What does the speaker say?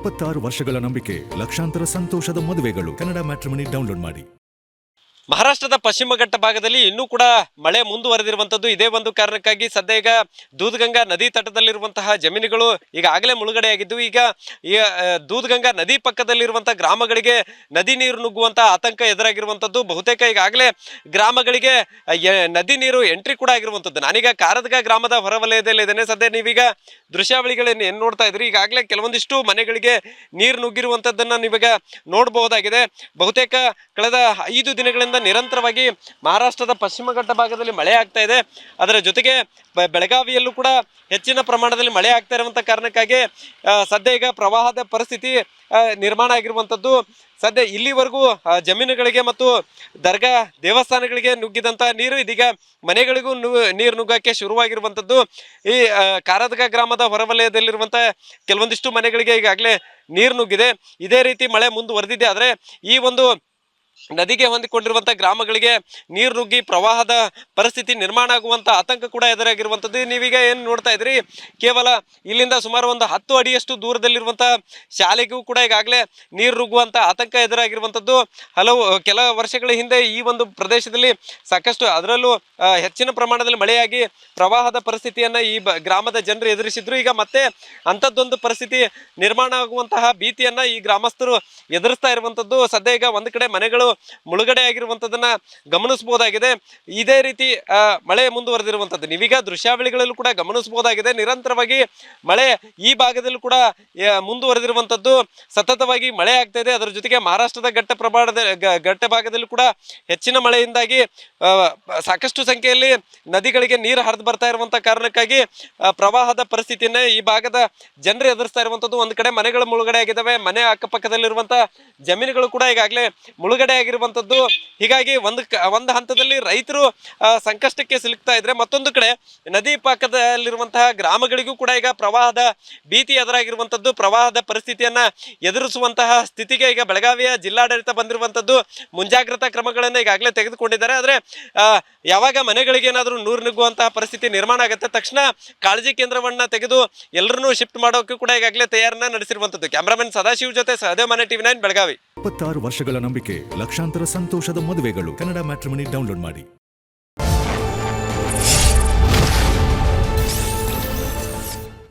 26 ವರ್ಷಗಳ ನಂಬಿಕೆ, ಲಕ್ಷಾಂತರ ಸಂತೋಷದ ಮದುವೆಗಳು. ಕನ್ನಡ ಮ್ಯಾಟ್ರಿಮನಿ ಡೌನ್ಲೋಡ್ ಮಾಡಿ. ಮಹಾರಾಷ್ಟ್ರದ ಪಶ್ಚಿಮ ಘಟ್ಟ ಭಾಗದಲ್ಲಿ ಇನ್ನೂ ಕೂಡ ಮಳೆ ಮುಂದುವರೆದಿರುವಂತದ್ದು. ಇದೇ ಒಂದು ಕಾರಣಕ್ಕಾಗಿ ಸದ್ಯ ಈಗ ದೂದ್ಗಂಗಾ ನದಿ ತಟದಲ್ಲಿರುವಂತಹ ಜಮೀನುಗಳು ಈಗಾಗಲೇ ಮುಳುಗಡೆಯಾಗಿದ್ದು, ಈಗ ದೂದ್ಗಂಗಾ ನದಿ ಪಕ್ಕದಲ್ಲಿರುವಂತಹ ಗ್ರಾಮಗಳಿಗೆ ನದಿ ನೀರು ನುಗ್ಗುವಂತಹ ಆತಂಕ ಎದುರಾಗಿರುವಂತದ್ದು. ಬಹುತೇಕ ಈಗಾಗಲೇ ಗ್ರಾಮಗಳಿಗೆ ನದಿ ನೀರು ಎಂಟ್ರಿ ಕೂಡ ಆಗಿರುವಂತದ್ದು. ನಾನೀಗ ಕಾರದಗ ಗ್ರಾಮದ ಹೊರವಲಯದಲ್ಲಿ ಇದ್ದೇನೆ. ಸದ್ಯ ನೀವೀಗ ದೃಶ್ಯಾವಳಿಗಳನ್ನು ಏನ್ ನೋಡ್ತಾ ಇದ್ರಿ, ಈಗಾಗಲೇ ಕೆಲವೊಂದಿಷ್ಟು ಮನೆಗಳಿಗೆ ನೀರು ನುಗ್ಗಿರುವಂತದ್ದನ್ನ ನೀವೀಗ ನೋಡಬಹುದಾಗಿದೆ. ಬಹುತೇಕ ಕಳೆದ 5 ದಿನಗಳಿಂದ ನಿರಂತರವಾಗಿ ಮಹಾರಾಷ್ಟ್ರದ ಪಶ್ಚಿಮ ಘಟ್ಟ ಭಾಗದಲ್ಲಿ ಮಳೆ ಆಗ್ತಾ ಇದೆ. ಅದರ ಜೊತೆಗೆ ಬೆಳಗಾವಿಯಲ್ಲೂ ಕೂಡ ಹೆಚ್ಚಿನ ಪ್ರಮಾಣದಲ್ಲಿ ಮಳೆ ಆಗ್ತಾ ಇರುವಂತ ಕಾರಣಕ್ಕಾಗಿ ಸದ್ಯ ಈಗ ಪ್ರವಾಹದ ಪರಿಸ್ಥಿತಿ ನಿರ್ಮಾಣ ಆಗಿರುವಂತದ್ದು. ಸದ್ಯ ಇಲ್ಲಿವರೆಗೂ ಜಮೀನುಗಳಿಗೆ ಮತ್ತು ದರ್ಗಾ ದೇವಸ್ಥಾನಗಳಿಗೆ ನುಗ್ಗಿದಂತ ನೀರು ಇದೀಗ ಮನೆಗಳಿಗೂ ನೀರು ನುಗ್ಗಕ್ಕೆ ಶುರುವಾಗಿರುವಂತದ್ದು. ಈ ಕಾರದಗ ಗ್ರಾಮದ ಹೊರವಲಯದಲ್ಲಿರುವಂತ ಕೆಲವೊಂದಿಷ್ಟು ಮನೆಗಳಿಗೆ ಈಗಾಗಲೇ ನೀರು ನುಗ್ಗಿದೆ. ಇದೇ ರೀತಿ ಮಳೆ ಮುಂದುವರೆದಿದೆ. ಆದರೆ ಈ ಒಂದು ನದಿಗೆ ಹೊಂದಿಕೊಂಡಿರುವಂತಹ ಗ್ರಾಮಗಳಿಗೆ ನೀರು ನುಗ್ಗಿ ಪ್ರವಾಹದ ಪರಿಸ್ಥಿತಿ ನಿರ್ಮಾಣ ಆಗುವಂತ ಆತಂಕ ಕೂಡ ಎದುರಾಗಿರುವಂತದ್ದು. ನೀವೀಗ ಏನ್ ನೋಡ್ತಾ ಇದ್ರಿ, ಕೇವಲ ಇಲ್ಲಿಂದ ಸುಮಾರು ಒಂದು 10 ಅಡಿಯಷ್ಟು ದೂರದಲ್ಲಿರುವಂತಹ ಶಾಲೆಗೂ ಕೂಡ ಈಗಾಗಲೇ ನೀರು ನುಗ್ಗುವಂತ ಆತಂಕ ಎದುರಾಗಿರುವಂತದ್ದು. ಕೆಲ ವರ್ಷಗಳ ಹಿಂದೆ ಈ ಒಂದು ಪ್ರದೇಶದಲ್ಲಿ ಸಾಕಷ್ಟು, ಅದರಲ್ಲೂ ಹೆಚ್ಚಿನ ಪ್ರಮಾಣದಲ್ಲಿ ಮಳೆಯಾಗಿ ಪ್ರವಾಹದ ಪರಿಸ್ಥಿತಿಯನ್ನ ಈ ಗ್ರಾಮದ ಜನರು ಎದುರಿಸಿದ್ರು. ಈಗ ಮತ್ತೆ ಅಂಥದ್ದೊಂದು ಪರಿಸ್ಥಿತಿ ನಿರ್ಮಾಣ ಆಗುವಂತಹ ಭೀತಿಯನ್ನ ಈ ಗ್ರಾಮಸ್ಥರು ಎದುರಿಸ್ತಾ ಇರುವಂತದ್ದು. ಸದ್ಯ ಈಗ ಒಂದು ಕಡೆ ಮನೆಗಳು ಮುಳುಗಡೆ ಆಗಿರುವಂತದನ್ನ ಗಮನಿಸಬಹುದಾಗಿದೆ. ಇದೇ ರೀತಿ ಮಳೆ ಮುಂದುವರೆದಿರುವಂತದ್ದು ನೀವೀಗ ದೃಶ್ಯಾವಳಿಗಳಲ್ಲೂ ಕೂಡ ಗಮನಿಸಬಹುದಾಗಿದೆ. ನಿರಂತರವಾಗಿ ಮಳೆ ಈ ಭಾಗದಲ್ಲೂ ಕೂಡ ಮುಂದುವರೆದಿರುವಂತದ್ದು. ಸತತವಾಗಿ ಮಳೆ ಆಗ್ತಾ ಇದೆ. ಅದರ ಜೊತೆಗೆ ಮಹಾರಾಷ್ಟ್ರದ ಘಟ್ಟ ಭಾಗದಲ್ಲೂ ಕೂಡ ಹೆಚ್ಚಿನ ಮಳೆಯಿಂದಾಗಿ ಸಾಕಷ್ಟು ಸಂಖ್ಯೆಯಲ್ಲಿ ನದಿಗಳಿಗೆ ನೀರು ಹರಿದು ಬರ್ತಾ ಇರುವಂತ ಕಾರಣಕ್ಕಾಗಿ ಪ್ರವಾಹದ ಪರಿಸ್ಥಿತಿಯನ್ನ ಈ ಭಾಗದ ಜನರು ಎದುರಿಸ್ತಾ ಇರುವಂತದ್ದು. ಒಂದು ಕಡೆ ಮನೆಗಳು ಮುಳುಗಡೆ ಆಗಿದ್ದಾವೆ, ಮನೆ ಅಕ್ಕಪಕ್ಕದಲ್ಲಿರುವಂತ ಜಮೀನುಗಳು ಕೂಡ ಈಗಾಗಲೇ ಮುಳುಗಡೆ ಆಗಿರುವಂತದ್ದು. ಹೀಗಾಗಿ ಒಂದು ಹಂತದಲ್ಲಿ ರೈತರು ಸಂಕಷ್ಟಕ್ಕೆ ಸಿಲುಕ್ತಾ ಇದ್ರೆ, ಮತ್ತೊಂದು ಕಡೆ ನದಿ ಪಕ್ಕದಲ್ಲಿರುವಂತಹ ಗ್ರಾಮಗಳಿಗೂ ಕೂಡ ಈಗ ಪ್ರವಾಹದ ಭೀತಿ ಎದುರಾಗಿರುವಂತದ್ದು. ಪ್ರವಾಹದ ಪರಿಸ್ಥಿತಿಯನ್ನ ಎದುರಿಸುವಂತಹ ಸ್ಥಿತಿಗೆ ಈಗ ಬೆಳಗಾವಿಯ ಜಿಲ್ಲಾಡಳಿತ ಬಂದಿರುವಂತದ್ದು. ಮುಂಜಾಗ್ರತಾ ಕ್ರಮಗಳನ್ನು ಈಗಾಗಲೇ ತೆಗೆದುಕೊಂಡಿದ್ದಾರೆ. ಆದ್ರೆ ಯಾವಾಗ ಮನೆಗಳಿಗೆ ಏನಾದರೂ ನೀರು ನುಗ್ಗುವಂತಹ ಪರಿಸ್ಥಿತಿ ನಿರ್ಮಾಣ ಆಗುತ್ತೆ, ತಕ್ಷಣ ಕಾಳಜಿ ಕೇಂದ್ರವನ್ನ ತೆಗೆದು ಎಲ್ಲರನ್ನೂ ಶಿಫ್ಟ್ ಮಾಡೋಕೆ ಕೂಡ ಈಗಾಗಲೇ ತಯಾರನ್ನ ನಡೆಸಿರುವಂತದ್ದು. ಕ್ಯಾಮರಾಮನ್ ಸದಾಶಿವ್ ಜೊತೆ ಸಹದೇವ್ ಮನೆ, TV9 ಬೆಳಗಾವಿ. 26 ವರ್ಷಗಳ ನಂಬಿಕೆ, ಲಕ್ಷಾಂತರ ಸಂತೋಷದ ಮದುವೆಗಳು. ಕನ್ನಡ ಮ್ಯಾಟ್ರಿಮನಿ ಡೌನ್ಲೋಡ್ ಮಾಡಿ.